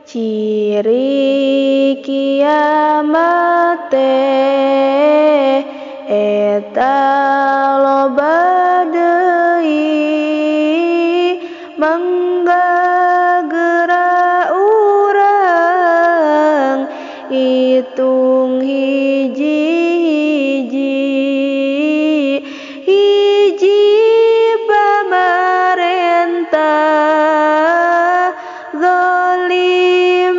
Ciri kiamat teh eta loba deui manggagera urang itung hiji pamarentah zalim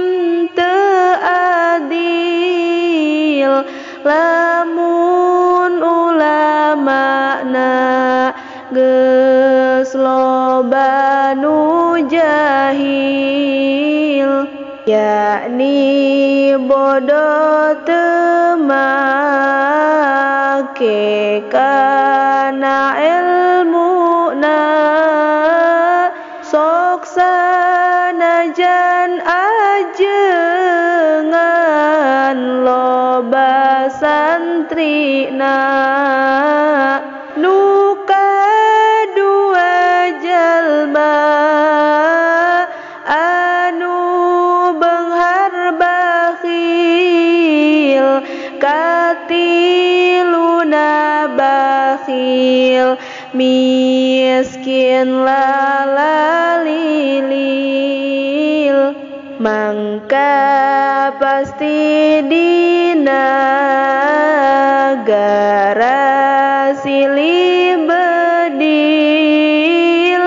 teu adil lamun ulamana geus loba nu jahil yakni bodoh teu make kana ilmuna sok sanajan ajengan loba santrina nu kadua jalma anu beunghar bakhil katiluna bakhil miskin lalalilil mangka pasti dina negara silih bedil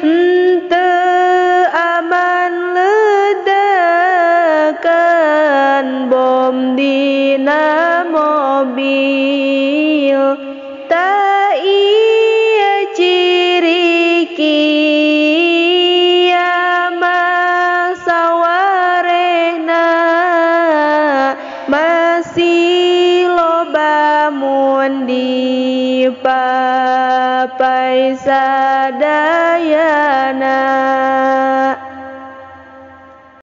henteu aman ledakan bom dina mobil ta ieu ciri kiamat sawarehna masih loba mun dipapai sadayana.